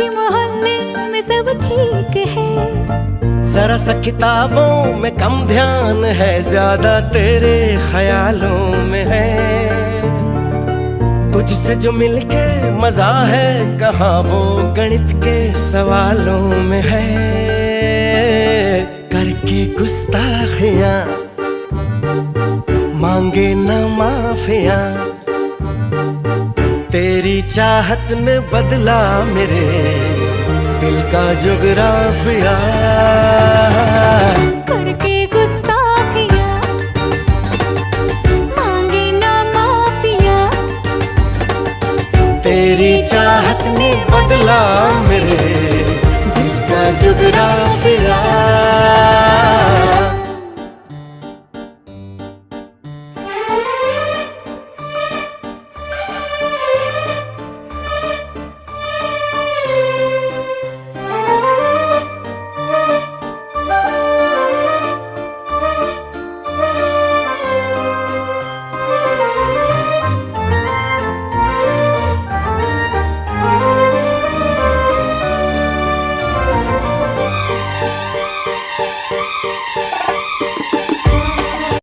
बाकी मोहल्ले में सब ठीक है। जरा सा किताबों में कम ध्यान है, ज्यादा तेरे ख्यालों में है। तुझसे जो मिलके मजा है, कहाँ वो गणित के सवालों में है। करके गुस्ताखियां मांगे न माफियां, तेरी चाहत ने बदला मेरे दिल का जुगराफिया। करके गुस्ताखियां मांगे ना माफिया, तेरी चाहत ने बदला मेरे दिल का जुगराफिया।